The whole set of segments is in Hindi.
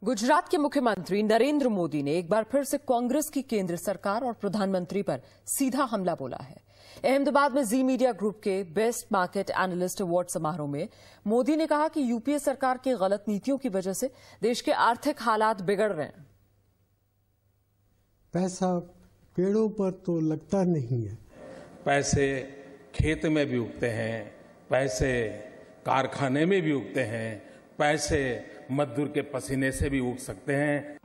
गुजरात के मुख्यमंत्री नरेंद्र मोदी ने एक बार फिर से कांग्रेस की केंद्र सरकार और प्रधानमंत्री पर सीधा हमला बोला है। अहमदाबाद में जी मीडिया ग्रुप के बेस्ट मार्केट एनालिस्ट अवार्ड समारोह में मोदी ने कहा कि यूपीए सरकार की गलत नीतियों की वजह से देश के आर्थिक हालात बिगड़ रहे हैं। पैसा पेड़ों पर तो लगता नहीं है। पैसे खेत में भी उगते हैं, पैसे कारखाने में भी उगते हैं, पैसे मजदूर के पसीने से भी उग सकते हैं।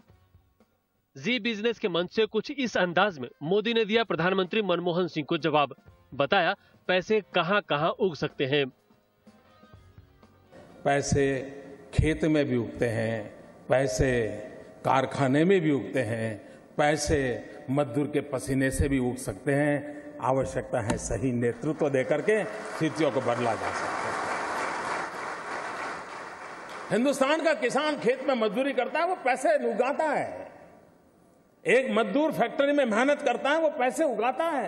जी बिजनेस के मंच से कुछ इस अंदाज में मोदी ने दिया प्रधानमंत्री मनमोहन सिंह को जवाब। बताया पैसे कहां कहां उग सकते हैं। पैसे खेत में भी उगते हैं, पैसे कारखाने में भी उगते हैं, पैसे मजदूर के पसीने से भी उग सकते हैं। आवश्यकता है सही नेतृत्व देकर के स्थितियों को बदला जा सकता है। हिंदुस्तान का किसान खेत में मजदूरी करता है, वो पैसे उगाता है। एक मजदूर फैक्ट्री में मेहनत करता है, वो पैसे उगाता है।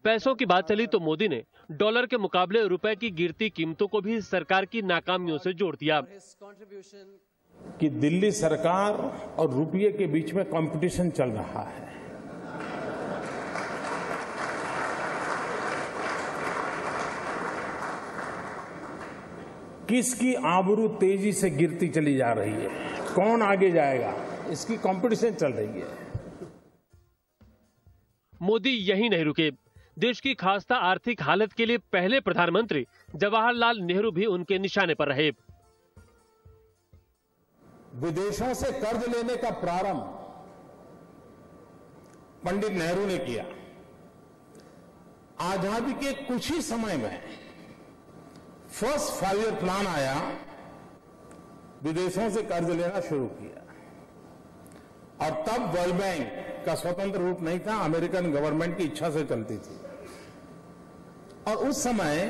पैसों की बात चली तो मोदी ने डॉलर के मुकाबले रुपए की गिरती कीमतों को भी सरकार की नाकामियों से जोड़ दिया कि दिल्ली सरकार और रुपये के बीच में कंपटीशन चल रहा है। किसकी आबरू तेजी से गिरती चली जा रही है, कौन आगे जाएगा, इसकी कंपटीशन चल रही है। मोदी यही नहीं रुके। देश की खास्ता आर्थिक हालत के लिए पहले प्रधानमंत्री जवाहरलाल नेहरू भी उनके निशाने पर रहे। विदेशों से कर्ज लेने का प्रारंभ पंडित नेहरू ने किया। आजादी के कुछ ही समय में फर्स्ट 5 ईयर प्लान आया, विदेशों से कर्ज लेना शुरू किया। और तब वर्ल्ड बैंक का स्वतंत्र रूप नहीं था, अमेरिकन गवर्नमेंट की इच्छा से चलती थी। और उस समय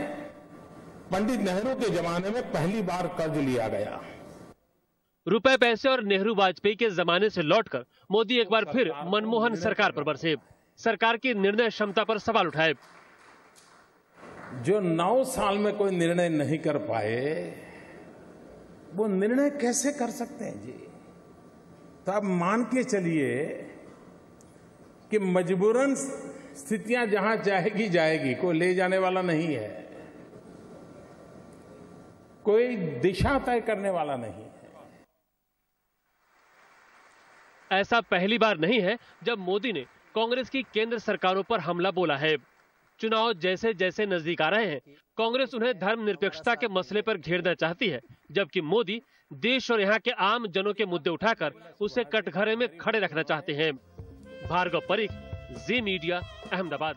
पंडित नेहरू के जमाने में पहली बार कर्ज लिया गया। रुपए पैसे और नेहरू वाजपेयी के जमाने से लौटकर मोदी एक बार फिर मनमोहन सरकार पर बरसे। सरकार की निर्णय क्षमता पर सवाल उठाए। जो 9 साल में कोई निर्णय नहीं कर पाए, वो निर्णय कैसे कर सकते हैं जी? तो आप मान के चलिए कि मजबूरन स्थितियां जहां जाएगी जाएगी, कोई ले जाने वाला नहीं है, कोई दिशा तय करने वाला नहीं है। ऐसा पहली बार नहीं है जब मोदी ने कांग्रेस की केंद्र सरकारों पर हमला बोला है। चुनाव जैसे जैसे नजदीक आ रहे हैं, कांग्रेस उन्हें धर्मनिरपेक्षता के मसले पर घेरना चाहती है, जबकि मोदी देश और यहाँ के आम जनों के मुद्दे उठाकर उसे कटघरे में खड़े रखना चाहते हैं। भार्गव परीख, जी मीडिया, अहमदाबाद।